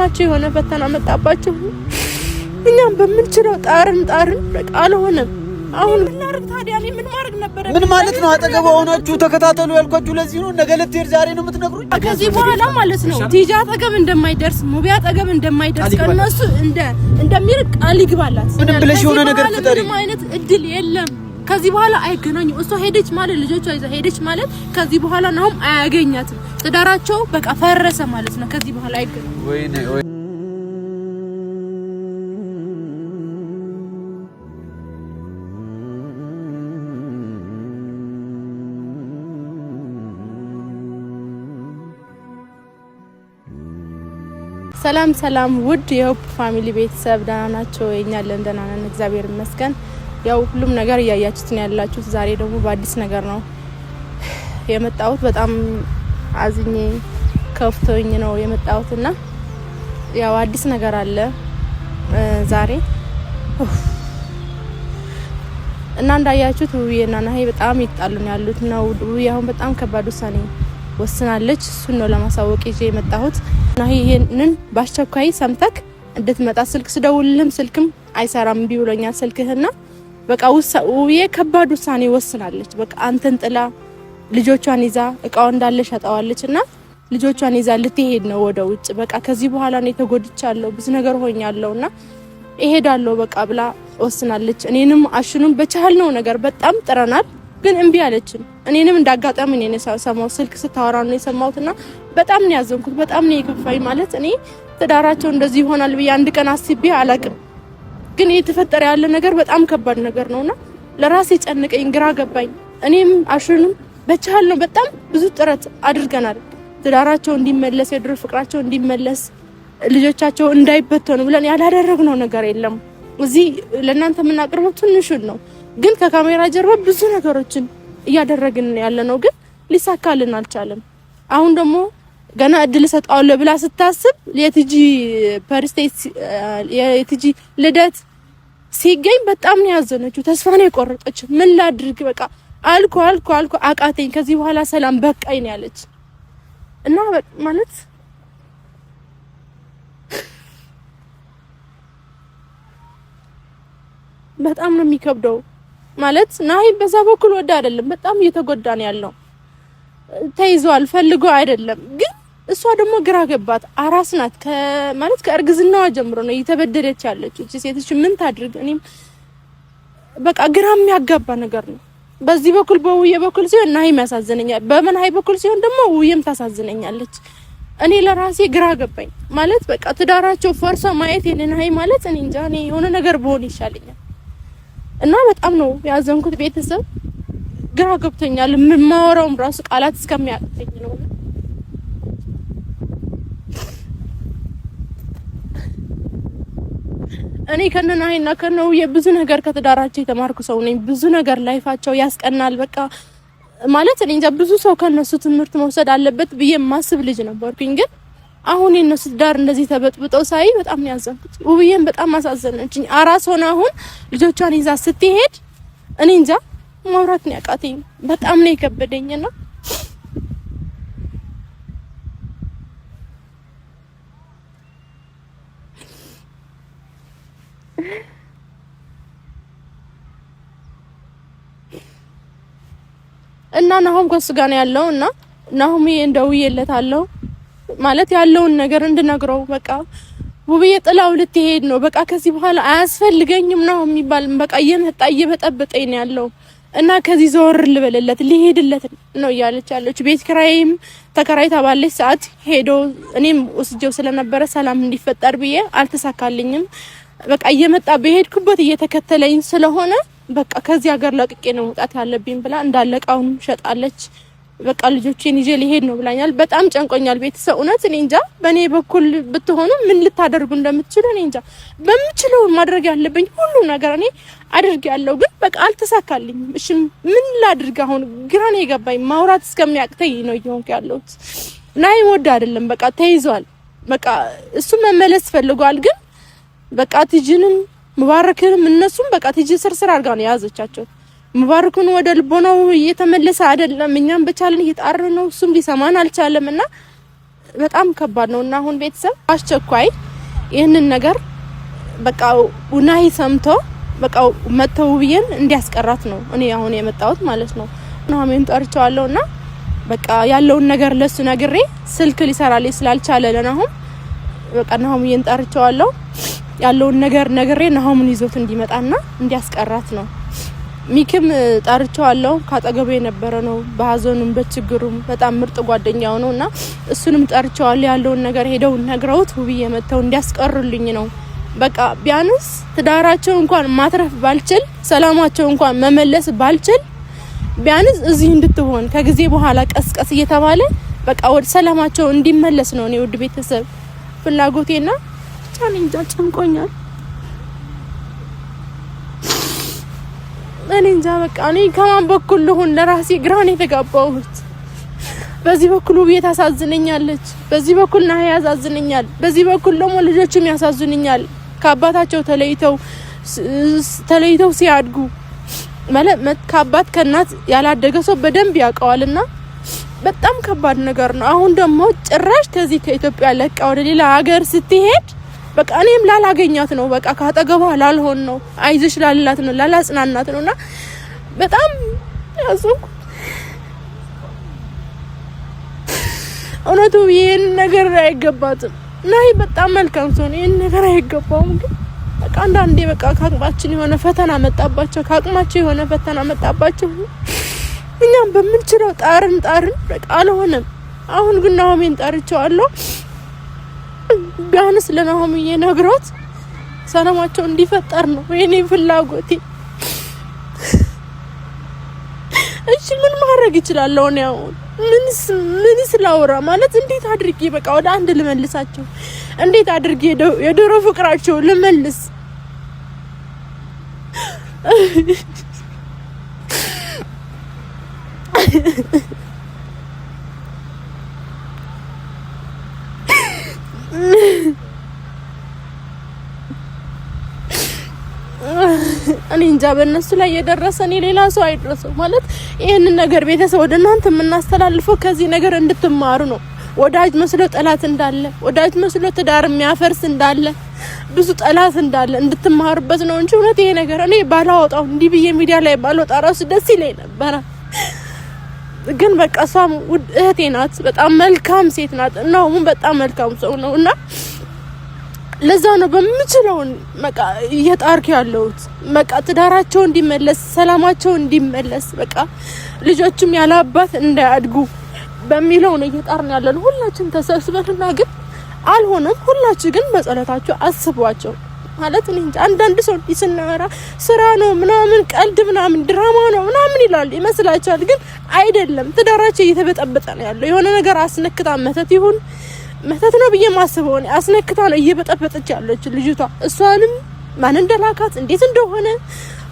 በህይወታቸው የሆነ ፈተና መጣባቸው እኛም በምንችለው ጣርን በቃ አልሆነም አሁን እናርግ ታዲያ እኔ ምን ማድረግ ነበር ምን ማለት ነው አጠገቧ ሆናችሁ ተከታተሉ ያልኳችሁ ለዚህ ነው ነገ ልትሄድ ዛሬ ነው የምትነግሩኝ ከዚህ በኋላ ማለት ነው ቲጂ አጠገብ እንደማይደርስ ሙቢያ አጠገብ እንደማይደርስ ከነሱ እንደሚርቅ ቃል ይግባላት ምንም ብለሽ የሆነ ነገር ፍጠሪ ምንም አይነት እድል የለም ከዚህ በኋላ አይገናኙ እሷ ሄደች ማለት ልጆቿ ይዛ ሄደች ማለት ከዚህ በኋላ ነው አያገኛትም ትዳራቸው በቃ ፈረሰ ማለት ነው ከዚህ በኋላ አይገናኙ ወይኔ ሰላም ውድ የሆፕ ፋሚሊ ቤተሰብ ደህና ናቸው የኛ ለንደና ነን እግዚአብሔር ይመስገን ያው ሁሉም ነገር ያያችሁት ነው ያላችሁት ዛሬ ደግሞ በአዲስ ነገር ነው የመጣሁት በጣም አዝኜ ከፍቶኝ ነው የመጣሁትና ያው አዲስ ነገር አለ ዛሬ እና እንዳያችሁት ውዬና ናሂ በጣም ይጣሉ ነው ያሉት ነው ውዬ አሁን በጣም ከባድ ውሳኔ ወስናለች እሱን ነው ለማሳወቅ ይዤ የመጣሁት ናሂ ይሄንን ባስቸኳይ ሰምተክ እንድትመጣ ስልክ ስደውልልም ስልክም አይሰራም ቢውለኛል ስልክህና በቃ ውዬ ከባድ ውሳኔ ወስናለች በቃ አንተን ጥላ ልጆቿን ይዛ እቃው እንዳለ ሸጣዋለችና ልጆቿን ይዛ ልትሄድ ነው ወደ ውጭ በቃ ከዚህ በኋላ ነው ተጎድቻለሁ ብዙ ነገር ሆኛለሁና እሄዳለሁ በቃ ብላ ወስናለች እኔንም አሽኑም በቻልነው ነገር በጣም ጥረናል ግን እምቢ አለችን እኔንም እንዳጋጣሚ እኔ ሰማው ስልክ ስታወራ ነው የሰማሁትና በጣም ነው ያዘንኩት በጣም ነው የከፋኝ ማለት እኔ ትዳራቸው እንደዚህ ይሆናል ብዬ አንድ ቀን አስቤ አላቅም ግን የተፈጠረ ያለ ነገር በጣም ከባድ ነገር ነውና ለራሴ ጨንቀኝ ግራ ገባኝ እኔም አሽኑም በቻልነው በጣም ብዙ ጥረት አድርገናል ትዳራቸው እንዲመለስ የድሮ ፍቅራቸው እንዲመለስ ልጆቻቸው እንዳይበተኑ ብለን ያላደረግነው ነገር የለም እዚህ ለእናንተ የምናቀርበው ትንሹን ነው ግን ከካሜራ ጀርባ ብዙ ነገሮችን እያደረግን ያለነው ግን ሊሳካልን አልቻለም አሁን ደግሞ ገና እድል ሰጣውለ ብላ ስታስብ የቲጂ ፐርስቴት የቲጂ ልደት ሲገኝ በጣም ነው ያዘነችው ተስፋ ነው የቆረጠችው ምን ላድርግ በቃ አልኩ አቃተኝ ከዚህ በኋላ ሰላም በቃኝ ነው ያለች እና ማለት በጣም ነው የሚከብደው ማለት ናሂ በዛ በኩል ወደ አይደለም በጣም እየተጎዳ ነው ያለው ተይዟል ፈልጎ አይደለም ግን እሷ ደግሞ ግራ ገባት አራስ ናት ማለት ከእርግዝናዋ ጀምሮ ነው እየተበደለች ያለችው እቺ ሴትሽ ምን ታድርግ እኔም በቃ ግራ የሚያጋባ ነገር ነው በዚህ በኩል በውዬ በኩል ሲሆን ናሂ ያሳዝነኛል በመናሂ በኩል ሲሆን ደግሞ ውዬም ታሳዝነኛለች እኔ ለራሴ ግራ ገባኝ ማለት በቃ ትዳራቸው ፈርሶ ማየት የናሂ ማለት እኔ እንጃ እኔ የሆነ ነገር በሆነ ይሻለኛል እና በጣም ነው ያዘንኩት ቤተሰብ ግራ ገብቶኛል ማወራውም ራሱ ቃላት እስከሚያቅተኝ ነው እኔ ከነናሂና ከነው የብዙ ነገር ከተዳራቸው የተማርኩ ሰው ነኝ ብዙ ነገር ላይፋቸው ያስቀናል በቃ ማለት እኔ እንጃ ብዙ ሰው ከነሱ ትምህርት መውሰድ አለበት ብዬ ማስብ ልጅ ነበርኩኝ ግን አሁን የነሱ ዳር እንደዚህ ተበጥብጠው ሳይ በጣም ነው ያዘንኩት ውብዬን በጣም አሳዘነችኝ አራስ ሆና አሁን ልጆቿን ይዛ ስትሄድ እኔ እንጃ ማውራት ነው ያቃተኝ በጣም ነው የከበደኝና እና ናሆም ከሱ ጋር ነው ያለውና ናሆም እንደውየለታለሁ ማለት ያለውን ነገር እንድነግረው በቃ ውብዬ ጥላው ልትሄድ ነው በቃ ከዚህ በኋላ አያስፈልገኝም ነው የሚባል በቃ እየበጠበጠኝ ነው ያለው እና ከዚህ ዘወር ልበለለት ሊሄድለት ነው ያለች ያለች ቤት ክራይም ተከራይታ ባለች ሰዓት ሄዶ እኔም ወስጄው ስለነበረ ሰላም እንዲፈጠር ብዬ አልተሳካልኝም በቃ እየመጣ በሄድኩበት እየተከተለኝ ስለሆነ በቃ ከዚህ ሀገር ለቅቄ ነው መውጣት ያለብኝ ብላ እንዳለቃውን ሸጣለች በቃ ልጆቼን ይዤ ሊሄድ ነው ብላኛል በጣም ጨንቆኛል ቤተሰብ እውነት እኔ እንጃ በኔ በኩል ብትሆኑ ምን ልታደርጉ እንደምትችሉ እኔ እንጃ በምችለው ማድረግ ያለብኝ ሁሉ ነገር እኔ አድርጌያለሁ ግን በቃ አልተሳካልኝም እሺ ምን ላድርግ አሁን ግራ ነው የገባኝ ማውራት እስከሚያቅተኝ ነው እየሆንኩ ያለሁት ናይ ወደ አይደለም በቃ ተይዟል በቃ እሱ መመለስ ፈልጓል ግን በቃ ትጂንም ሙባረክንም እነሱም በቃ ትጂ ስርስር አድርጋ ነው ያዘቻቸው ሙባረክን ወደ ልቦናው እየተመለሰ አይደለም እኛም በቻለን እየጣርን ነው እሱም ሊሰማን አልቻለምና በጣም ከባድ ነውና አሁን ቤተሰብ አስቸኳይ ይሄንን ነገር በቃ ኡናሂ ሰምቶ በቃ መተው ብዬን እንዲያስቀራት ነው እኔ አሁን የመጣሁት ማለት ነው። ናሆሜን ጠርቻለሁና በቃ ያለውን ነገር ለሱ ነግሬ ስልክ ሊሰራልኝ ስላልቻለ ለናሆም በቃ ናሆሜን ጠርቻለሁ። ያለውን ነገር ነግሬ ናሆምን ይዞት እንዲመጣና እንዲያስቀራት ነው። ሚክም ጠርቻለሁ። ካጠገቤ የነበረ ነው በሀዘኑም በችግሩም በጣም ምርጥ ጓደኛው ነውና እሱንም ጠርቻለሁ። ያለውን ነገር ሄደው ነግረውት ውብዬ መተው እንዲያስቀሩልኝ ነው። በቃ ቢያንስ ትዳራቸው እንኳን ማትረፍ ባልችል ሰላማቸው እንኳን መመለስ ባልችል ቢያንስ እዚህ እንድትሆን ከጊዜ በኋላ ቀስቀስ እየተባለ በቃ ወደ ሰላማቸው እንዲመለስ ነው እኔ ውድ ቤተሰብ ፍላጎቴና ቻሌንጅ ጨንቆኛል። እኔ እንጃ በቃ እኔ ከማን በኩል ልሁን ለራሴ ግራን የተጋባሁት። በዚህ በኩል ውብዬ ታሳዝነኛለች፣ በዚህ በኩል ናሂ ያሳዝነኛል፣ በዚህ በኩል ደግሞ ልጆችም ያሳዝነኛል። ከአባታቸው ተለይተው ሲያድጉ ማለት ከአባት ከእናት ያላደገ ሰው በደንብ ያውቀዋልና በጣም ከባድ ነገር ነው። አሁን ደግሞ ጭራሽ ከዚህ ከኢትዮጵያ ለቃ ወደ ሌላ ሀገር ስትሄድ በቃ እኔም ላላገኛት ነው። በቃ ካጠገቧ ላልሆን ነው። አይዞሽ ላልላት ነው፣ ላላጽናናት ነውና በጣም ያዘንኩ። እውነቱ ይሄን ነገር አይገባትም። ናሂ በጣም መልካም ሰው ነው። ይሄን ነገር አይገባውም። ግን በቃ አንዳንዴ በቃ ካቅማችን የሆነ ፈተና መጣባቸው፣ ካቅማቸው የሆነ ፈተና መጣባቸው። እኛም በምንችለው ጣርን በቃ አልሆነም። አሁን ግን ናሆሜን ጠርቼዋለሁ። ቢያንስ ለናሆምዬ ነግሮት ሰላማቸው እንዲፈጠር ነው የኔ ፍላጎቴ። እሺ ምን ማድረግ ይችላል? ነው ምንስ ላውራ ማለት እንዴት አድርጌ በቃ ወደ አንድ ልመልሳቸው? እንዴት አድርጌ የድሮ ፍቅራቸው ልመልስ? እኔ እንጃ በእነሱ ላይ የደረሰ እኔ ሌላ ሰው አይደረሰው ማለት ይሄንን ነገር ቤተሰብ ወደ እናንተ የምናስተላልፈው ከዚህ ነገር እንድትማሩ ነው። ወዳጅ መስሎ ጠላት እንዳለ፣ ወዳጅ መስሎ ትዳር የሚያፈርስ እንዳለ፣ ብዙ ጠላት እንዳለ እንድትማሩበት ነው እንጂ እውነት ይሄ ነገር እኔ ባላወጣው እንዲህ ብዬ ሚዲያ ላይ ባልወጣ ራሱ ደስ ይለኝ ነበር። ግን በቃ እሷም እህቴ ናት፣ በጣም መልካም ሴት ናት እና አሁን በጣም መልካም ሰው ነውና ለዛ ነው በምችለው በቃ እየጣርኩ ያለሁት። በቃ ትዳራቸው እንዲመለስ፣ ሰላማቸው እንዲመለስ፣ በቃ ልጆችም ያለ አባት እንዳያድጉ በሚለው ነው እየጣርን ያለን ሁላችን ተሰብስበንና ግን አልሆነም። ሁላችሁ ግን በጸሎታችሁ አስቧቸው ማለት እኔ እንጃ። አንዳንድ ሰው ሲናወራ ስራ ነው ምናምን ቀልድ ምናምን ድራማ ነው ምናምን ይላል ይመስላችኋል፣ ግን አይደለም። ትዳራቸው እየተበጠበጠ ነው ያለው። የሆነ ነገር አስነክታ መተት ነው ብዬ ማስበው ነው አስነክታ ነው እየበጠበጠች ያለች ልጅቷ። እሷንም ማን እንደላካት እንዴት እንደሆነ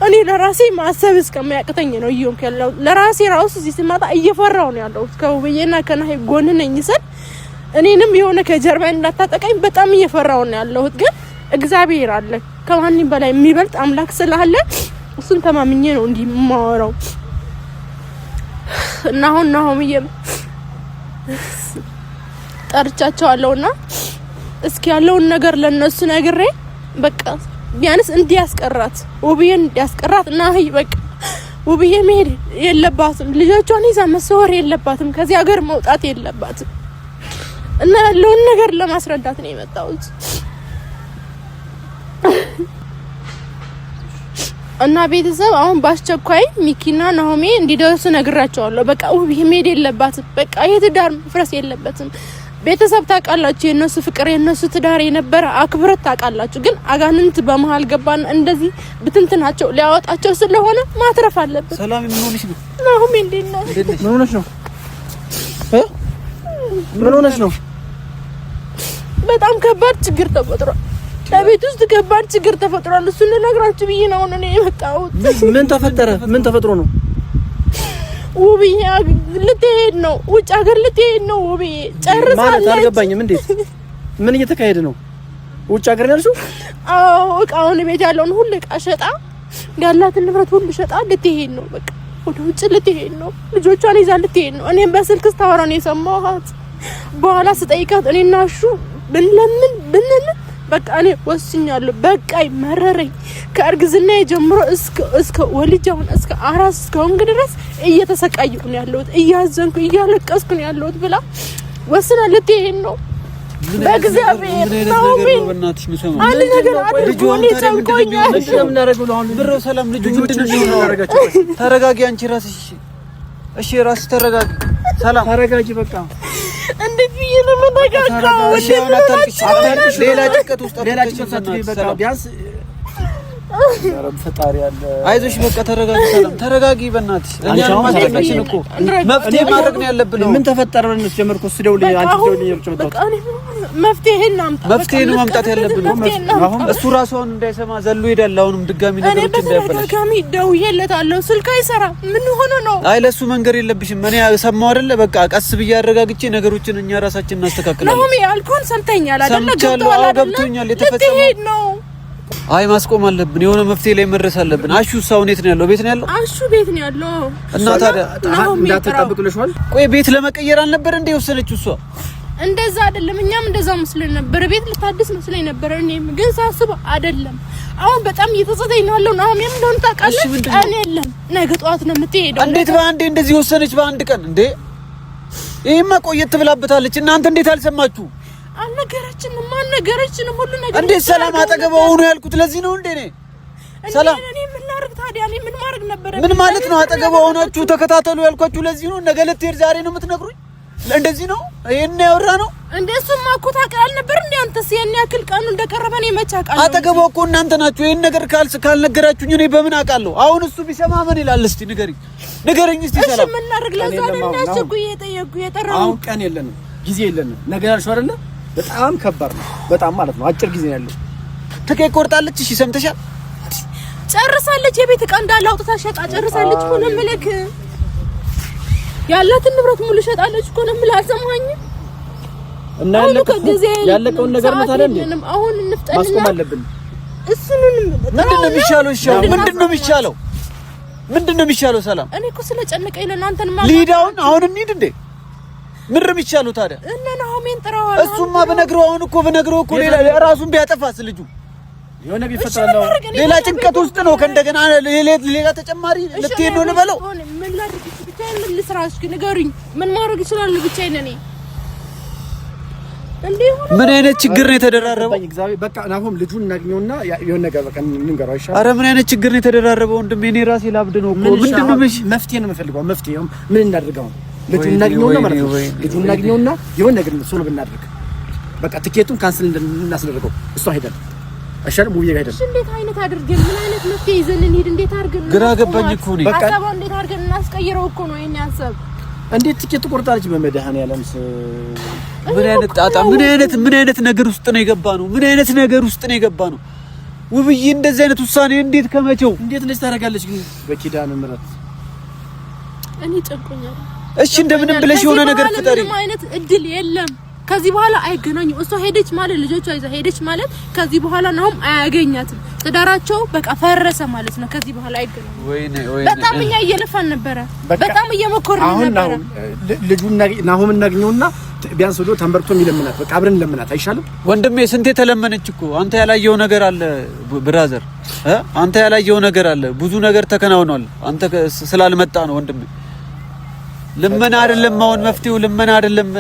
እኔ ለራሴ ማሰብ እስከማያቅተኝ ነው እየሆንኩ ያለው። ለራሴ ራሱ እዚህ ስመጣ እየፈራው ነው ያለው። ከውብዬና ከናሂ ጎን ነኝ ስል እኔንም የሆነ ከጀርባ እንዳታጠቀኝ በጣም እየፈራው ነው ያለሁት። ግን እግዚአብሔር አለ፣ ከማንም በላይ የሚበልጥ አምላክ ስላለ እሱን ተማምኜ ነው እንዲህ የማወራው። እና አሁን ናሆምዬ ጠርቻቸዋለሁና እስኪ ያለውን ነገር ለነሱ ነግሬ በቃ ቢያንስ እንዲያስቀራት ውብዬን እንዲያስቀራት ናሂ በቃ ውብዬ መሄድ የለባትም፣ ልጆቿን ይዛ መሰወር የለባትም፣ ከዚህ ሀገር መውጣት የለባትም እና ያለውን ነገር ለማስረዳት ነው የመጣሁት። እና ቤተሰብ አሁን ባስቸኳይ ሚኪና ናሆሜ እንዲደርሱ ነግራቸዋለሁ። በቃ ውብዬ መሄድ የለባትም፣ በቃ የትዳር መፍረስ የለበትም። ቤተሰብ ታውቃላችሁ፣ የነሱ ፍቅር የነሱ ትዳር የነበረ አክብረት ታውቃላችሁ። ግን አጋንንት በመሃል ገባና እንደዚህ ብትንትናቸው ሊያወጣቸው ስለሆነ ማትረፍ አለበት። ሰላም ምን ሆነሽ ነው? ናሆሜ እንዴት ነህ? ምን ሆነሽ ነው? ምን ሆነሽ ነው? በጣም ከባድ ችግር ተፈጥሯል። ለቤት ውስጥ ከባድ ችግር ተፈጥሯል። እሱን ልነግራችሁ ብዬ ነው እኔ የመጣሁት። ምን ተፈጠረ? ምን ተፈጥሮ ነው? ውብዬ ልትሄድ ነው፣ ውጭ ሀገር ልትሄድ ነው። ውብዬ ጨርሳለች ማለት አልገባኝም። እንዴት? ምን እየተካሄደ ነው? ውጭ ሀገር ያልሽው? አዎ እቃውን ቤት ያለውን ሁሉ እቃ ሸጣ ያላትን ንብረት ሁሉ ሸጣ ልትሄድ ነው። በቃ ወደ ውጭ ልትሄድ ነው። ልጆቿን ይዛ ልትሄድ ነው። እኔም በስልክ ስታወራ ነው የሰማኋት። በኋላ ስጠይቃት እኔና እሹ ብንለምን በቃ እኔ ወስኛለሁ። በቃኝ፣ መረረኝ። ከእርግዝና ጀምሮ እስከ ወልጃውን እስከ አራስ እስከሆንኩ ድረስ እየተሰቃየሁ ነው ያለሁት፣ እያዘንኩ እያለቀስኩ ነው ያለሁት ብላ ወስና ልትሄድ ነው። በእግዚአብሔር ነው በእናትሽ ምሰማ አንድ ነገር አድርጎ ነው ጨንቆኛል። እሺ ምን አደረገው ነው? ብሮ ሰላም ልጁ ምንድነው ያደረጋችሁ? ተረጋጊ አንቺ ራስሽ። እሺ ራስሽ ተረጋጊ። ሰላም ተረጋጊ በቃ። እንዴት ብዬ ነው የምነጋጋው? እሺ አታልቅሽ። ሌላ ጭንቀት ውስጥ በቃ ቢያንስ ፈጣሪ ያለ አይዞሽ በቃ ተረጋጊ። ሰላም ተረጋጊ በእናትሽ። እኛ ማስተካከልን እኮ መፍትሄ ማድረግ ነው ያለብን። ምን ተፈጠረ? ነው ጀመርኩ ስደውልኝ አንቺ ደውልኝ ልጨምጣው መፍትሄን ማምጣት ያለብን አሁን እሱ ራሱን እንዳይሰማ ዘሎ ሄዳል። አሁንም ድጋሚ ነገሮች እንዳይበላሽ ድጋሚ ደውዬለታለሁ፣ ስልክ አይሰራም። ምን ሆኖ ነው? አይ ለሱ መንገር የለብሽም። እኔ ሰማው አይደለ በቃ ቀስ ብዬ አረጋግጬ ነገሮችን እኛ ራሳችን እናስተካክላለን። ነው ያልኩን ሰምተኛል አይደለ? ገብቶኛል። የተፈጸመው ነው። አይ ማስቆም አለብን። የሆነ መፍትሄ ላይ መድረስ አለብን። አሹ ሳው እንዴት ነው ያለው? ቤት ነው ያለው? አሹ ቤት ነው ያለው። እና ታዲያ እንዳትጠብቅልሽዋል? ቆይ ቤት ለመቀየር አልነበር እንዴ ወሰነችው እሷ? እንደዛ አይደለም። እኛም እንደዛ መስለን ነበር። ቤት ልታድስ መስለኝ ነበር። እኔም ግን ሳስበው አይደለም። አሁን በጣም እየተጸጸተኝ ነው ያለው። አሁን ምን እንደሆነ ታውቃለህ? ቀን የለም ነገ ጠዋት ነው የምትሄደው። እንዴት በአንዴ እንደዚህ ወሰነች? በአንድ ቀን እንዴ? ይሄማ ቆየት ብላበታለች። እናንተ እንዴት አልሰማችሁ? አልነገረችንም። ማን ነገረችን? ሁሉ ነገር እንዴ ሰላም አጠገቧ ሆኖ ያልኩት ለዚህ ነው እንዴ? ሰላም እኔ ምን ላድርግ ታዲያ? እኔ ምን ማድረግ ነበር? ምን ማለት ነው? አጠገቧ ሆናችሁ ተከታተሉ ያልኳችሁ ለዚህ ነው። ነገ ልትሄድ ዛሬ ነው የምትነግሩኝ? እንደዚህ ነው ይሄን ያወራ ነው እንዴ? እሱማ እኮ ታውቃለህ ነበር እንዴ? አንተስ የኔ ያክል ቀኑ እንደቀረበ ነው የመቻቃለሁ። አጠገቧ እኮ እናንተ ናችሁ። ይሄን ነገር ካልነገራችሁኝ እኔ በምን አውቃለሁ? አሁን እሱ ቢሰማ ምን ይላል? እስቲ ንገረኝ እስቲ ሰላም። እሺ ምን ላድርግ? ለዛ ነው እንዳስቸኩኝ የጠራው። አሁን ቀን የለንም፣ ጊዜ የለንም። ነገር አልሽው አይደለ? በጣም ከባድ ነው። በጣም ማለት ነው። አጭር ጊዜ ነው ያለው። ትኬት ቆርጣለች። እሺ ሰምተሻል? ጨርሳለች። የቤት ዕቃ እንዳለ አውጥታ ሸጣ ጨርሳለች። ሆነ መልክ ያላትን ንብረት ሙሉ ሸጣለች። ሆነ መልክ አልሰማኸኝም? እና ያለቀውን ነገር ነው ታዲያ እንዴ? አሁን እንፍጠንና ማስቆም አለብን። እሱንም ምንድነው የሚሻለው? እሺ ምንድነው የሚሻለው? ምንድነው የሚሻለው? ሰላም እኔ እኮ ስለጨነቀኝ ለእናንተን ማለት ሊዳውን አሁን እንሂድ እንዴ? ምንም ይቻሉ ታዲያ እና ናሆሜን ጥራዋል። እሱማ በነግረው እኮ ሌላ ራሱን ቢያጠፋስ ልጁ የሆነ ቢፈጠረው ሌላ ጭንቀት ውስጥ ነው። ከእንደገና ሌላ ተጨማሪ ልትሄድ ነው ልበለው? ምን ላድርግ? ብቻዬን ምን ልስራሽ? ንገሩኝ። ምን ማድረግ ይችላል? ብቻዬን እኔ እንዴ ምን አይነት ችግር ነው የተደራረበው? እግዚአብሔር በቃ ናሆም ልጁን እናግኘውና የሆነ ነገር በቃ እንንገረው አይሻልም? ኧረ ምን አይነት ችግር ነው የተደራረበው? ወንድሜ እኔ ራሴ ላብድ ነው እኮ። ምንድነው መፍትሄ ነው የምፈልገው። መፍትሄው ምን እናድርገው? ልጁን እናግኘውና ማለት ነው። ልጁን እናግኘውና የሆነ ነገር ሶሎ ብናድርግ በቃ ትኬቱን ካንስል እናስደርገው። እሷ ሄደን አይሻልም? ሙቪ ጋር ሄደን እንዴት አይነት አድርገን ምን አይነት መፍትሄ ይዘን እንሂድ? እንዴት አድርገን ግራ ገባኝ እኮ ነው። በቃ ሀሳቡ እንዴት አድርገን እናስቀይረው እኮ ነው የኔ ሀሳብ። እንዴት ትኬቱ ቆርጣለች? በመድኃኒዓለም ምን አይነት ጣጣ፣ ምን አይነት ነገር ውስጥ ነው የገባ ነው? ምን አይነት ነገር ውስጥ ነው የገባ ነው? ውብዬ እንደዚህ አይነት ውሳኔ እንዴት ከመቼው እንዴት እንደዚህ ታደርጋለች? ግን በኪዳነ ምሕረት እኔ ጨንቆኛል። እሺ እንደምንም ብለሽ የሆነ ነገር ፍጠሪ። ምንም አይነት እድል የለም ከዚህ በኋላ አይገናኙ። እሷ ሄደች ማለት ልጆቿ ይዛ ሄደች ማለት ከዚህ በኋላ ነው አያገኛትም። ትዳራቸው በቃ ፈረሰ ማለት ነው። ከዚህ በኋላ አይገናኙ። ወይኔ በጣም እኛ እየለፋን ነበረ፣ በጣም እየመኮርን ነበረ። ልጁና ናሆም እናግኘውና ቢያንስ ወዶ ተንበርቶ የሚለምናት በቃ አብረን ለምናት አይሻልም? ወንድሜ ስንቴ ተለመነች እኮ። አንተ ያላየው ነገር አለ ብራዘር፣ አንተ ያላየው ነገር አለ። ብዙ ነገር ተከናውኗል። አንተ ስላልመጣ ነው ወንድሜ። ልመና አይደለም አሁን መፍትሄው፣ ልመና አይደለም።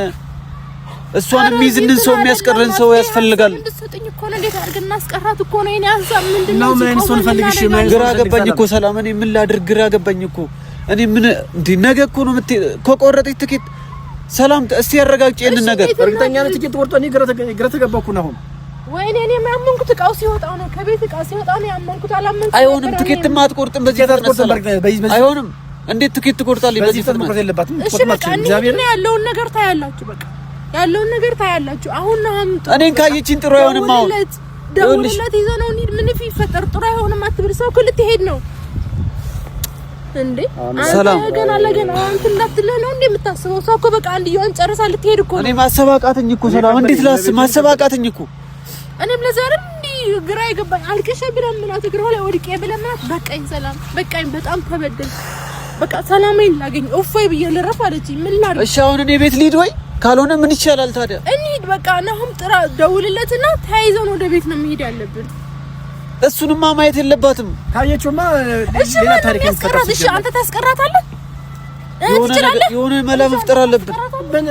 እሷን የሚይዝልን ሰው የሚያስቀርን ሰው ያስፈልጋል። እንደሰጠኝ እኮ ነው። እንዴት አድርገን እናስቀራት እኮ ነው የኔ ሀሳብ። ምንድነው ምን አይነት ሰው ፈልግሽ? ግራ ገባኝ እኮ ሰላም። እኔ ምን ላድርግ? ግራ ገባኝ እኮ እኔ ምን እንዴ ነገ እኮ ነው ከቆረጠች ትኬት ሰላም። እስቲ ያረጋግጪ ይሄን ነገር። እርግጠኛ ነኝ ትኬት ቆርጦ እኔ ግራ ተገባኩ ነው አሁን። ወይኔ እኔ ያመንኩት እቃው ሲወጣ ነው፣ ከቤት እቃ ሲወጣ ነው ያመንኩት። አላመንኩት። አይሆንም። ትኬትማ አትቆርጥም በዚህ ተርቆርጥም። አይሆንም። እንዴት ትኬት ትቆርጣለች? በዚህ ተርቆርጥ የለባትም። እሺ በቃ እግዚአብሔር ያለውን ነገር ታያላችሁ። በቃ ያለውን ነገር ታያላችሁ። አሁን ነው እኔን ካየችኝ ጥሩ አይሆንም። አሁን ደውልለት ይዘህ ነው እንሂድ። ምን ይፈጠር? ጥሩ አይሆንም አትብል። ሰው እኮ ልትሄድ ነው እንዴ? ሰላም ገና ለገና አንተ እንዳትልህ ነው እንዴ የምታስበው? ሰው እኮ በቃ አንድየውን ጨርሳ ልትሄድ እኮ ነው። እኔ ማሰባቃተኝ እኮ ሰላም። እንዴት ላስብ? ማሰባቃተኝ እኮ እኔም ለዛሬም እንዴ ግራ ይገባኝ። አልከሸ ብለን ምናት እግሯ ላይ ወድቄ ብለን ምናት በቃኝ። ሰላም በቃኝ። በጣም ተበደል። በቃ ሰላሜን ላገኝ እፎይ ብዬ ልረፍ አለችኝ። ምን ላድርግ? እሺ አሁን እኔ ቤት ልሂድ ወይ? ካልሆነ ምን ይቻላል ታዲያ? እንሂድ በቃ ናሁም ጥራ ደውልለትና ተያይዘን ወደ ቤት ነው መሄድ ያለብን። እሱንማ ማየት የለባትም። ካየችውማ ሌላ ታሪክ እንፈጥራለን። እሺ አንተ ታስቀራታለህ? የሆነ መላ መፍጠር አለብን።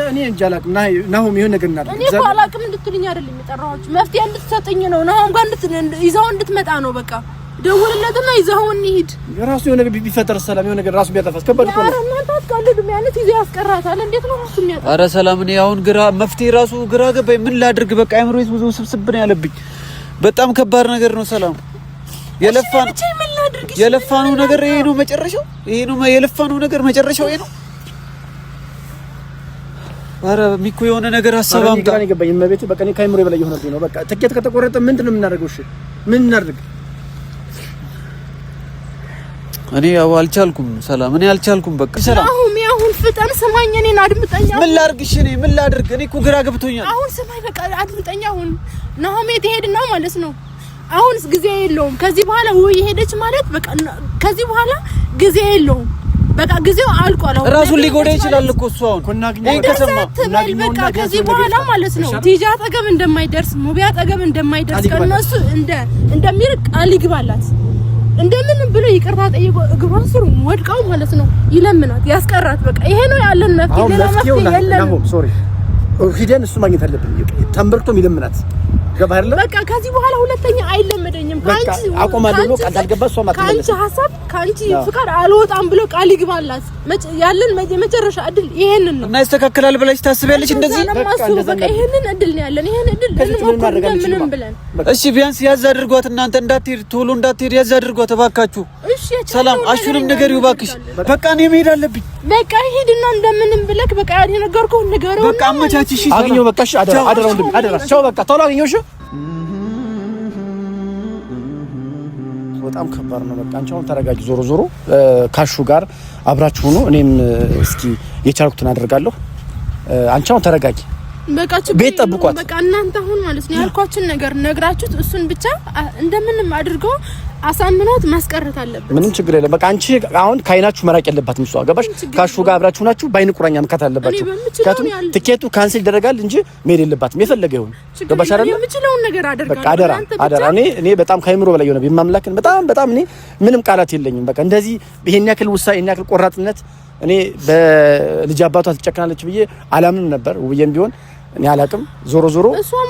እኔ እንጃ አላውቅም። ናሁም ይሁን ነገር እናድርግ። እኔ እኮ አላውቅም እንድትልኝ አይደለም የጠራኋችሁ፣ መፍትሄ እንድትሰጥኝ ነው። ናሁም ጋር ይዘው እንድትመጣ ነው። በቃ ደውልለትና ይዘው እንሂድ። ራሱ የሆነ ነገር ቢፈጠር ሰላም የሆነ ነገር ራሱ ቢያጠፋስ ከባድ እኮ ነው። እናንተ አትቀልዱም። ያንተ ይዘው ያስቀራታል። እንዴት ነው እሱ የሚያጠፋ? ኧረ ሰላም፣ እኔ አሁን መፍትሄ ራሱ ግራ ገባኝ። ምን ላድርግ? በቃ አይምሮዬ ብዙ ስብስብ ነው ያለብኝ። በጣም ከባድ ነገር ነው ሰላም። የለፋነው ነገር ይሄ ነው መጨረሻው። ይሄ ነው የለፋነው ነገር መጨረሻው ይሄ ነው። ኧረ ሚኮ የሆነ ነገር አሰባም ጋር ነው ገባኝ። እመቤቴ በቃ እኔ ካይምሮ በላይ የሆነብኝ ነው። በቃ ትኬት ከተቆረጠ ምንድነው የምናደርገው? እሺ ምን እናድርግ? እኔ ያው አልቻልኩም ሰላም፣ እኔ አልቻልኩም። በቃ ሰላም አሁን ፍጠን ስማኝ፣ እኔን አድምጠኛ። ምን ላድርግ? እሺ እኔ ምን ላድርግ? እኔ እኮ ግራ ገብቶኛል። አሁን ስማኝ በቃ አድምጠኛ። አሁን ናሆም ትሄድና ማለት ነው። አሁንስ ጊዜ የለውም። ከዚህ በኋላ ወይ ሄደች ማለት በቃ ከዚህ በኋላ ጊዜ የለውም። በቃ ጊዜው አልቋል። ራሱን ሊጎዳ ይችላል እኮ እሱ አሁን በቃ ከዚህ በኋላ ማለት ነው ቲጂ አጠገብ እንደማይደርስ ሙቢ አጠገብ እንደማይደርስ ከነሱ እንደሚርቅ ቃል ይግባላት። እንደምን ብሎ ይቅርታ ጠይቆ እግሯን ስሩ ወድቀው ማለት ነው ይለምናት ያስቀራት። በቃ ይሄ ነው ያለን መፍትሄ። ሌላ መፍትሄ የለም። ሶሪ ሂደን እሱ ማግኘት አለብን። ተንበርክቶም ይለምናት ገባህ አይደል? በቃ ከዚህ በኋላ ሁለተኛ አይለመደኝም። ካንቺ አቆማለሁ ብሎ ቃል አልገባ። እሷ ማለት ካንቺ ሐሳብ ካንቺ ፍቃድ አልወጣም ብሎ ቃል ይግባላት። ያለን የመጨረሻ እድል ይሄንን ነው እና ይስተካከላል ብለሽ ታስቢያለሽ? እንደዚህ በቃ ይሄንን እድል ነው ያለን። ይሄን እድል ምንም ብለን እሺ፣ ቢያንስ ያዝ አድርጓት። እናንተ እንዳትሄድ ቶሎ እንዳትሄድ ያዝ አድርጓት እባካችሁ። እሺ ሰላም፣ አሹንም ንገሪው እባክሽ። በቃ እኔ መሄድ አለብኝ። በቃ ሄድና እንደምንም ብለክ በቃ የነገርኩህን ንገረው። በቃ አመቻችሽ። አግኘው በቃ። እሺ አደራ ወንድም አደራ። ቻው በቃ ቶሎ አግኘው። እሺ በጣም ከባድ ነው። በቃ አንቺ አሁን ተረጋጊ። ዞሮ ካሹ ጋር አብራችሁ ሆኖ እኔም እስኪ የቻልኩትን አደርጋለሁ። አንቺ አሁን ተረጋጊ። በቃ ቤት ጠብቋት። በቃ እናንተ አሁን ማለት ነው ያልኳችሁን ነገር ነግራችሁት እሱን ብቻ እንደምንም አድርገው አሳምኖት ማስቀረት አለበት። ምንም ችግር የለም። በቃ አንቺ አሁን ካይናችሁ መራቅ የለባትም። እሷ ገባሽ? ካሹ ጋር አብራችሁ ናችሁ። ባይን ቁራኛ መካት አለባችሁ። ካቱም ትኬቱ ካንሰል ይደረጋል እንጂ መሄድ የለባትም። የፈለገ ይሁን። ገባሽ አይደል? የምችለውን ነገር አደርጋለሁ። በቃ አደራ። እኔ በጣም ካይምሮ በላይ ሆነ በማምላክን በጣም እኔ ምንም ቃላት የለኝም። በቃ እንደዚህ ይሄን ያክል ውሳኔ ይሄን ያክል ቆራጥነት እኔ በልጅ አባቷ ትጨክናለች ብዬ አላምንም ነበር። ውብዬም ቢሆን እኔ አላቅም። ዞሮ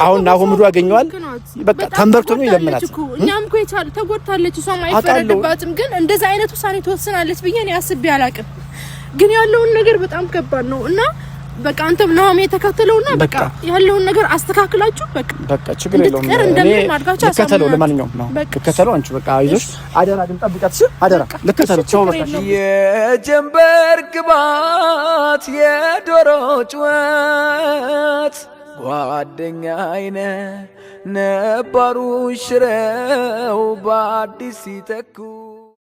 አሁን ናሆም ሄዶ ያገኘዋል። በቃ ተንበርክቶ ነው ይለምናት። እኛም እኮ ይቻል ተጎድታለች። እሷም አይፈረድባትም። ግን እንደዛ አይነት ውሳኔ ተወስናለች ብዬ እኔ አስቤ አላቅም። ግን ያለውን ነገር በጣም ከባድ ነው እና በቃ አንተም ናሆም የተከተለውና በቃ ያለውን ነገር አስተካክላችሁ በቃ ችግር የለውም። እኔ ልከተለው። ለማንኛውም ነው ልከተለው። አንቺ በቃ አይዞሽ። አደራ ግን ጠብቃት። እሺ አደራ ልከተለው። ቻው በቃ። የጀንበር ግባት የዶሮ ጩኸት ጓደኛዬ ነባሩ ሽረው በአዲስ ሲተኩ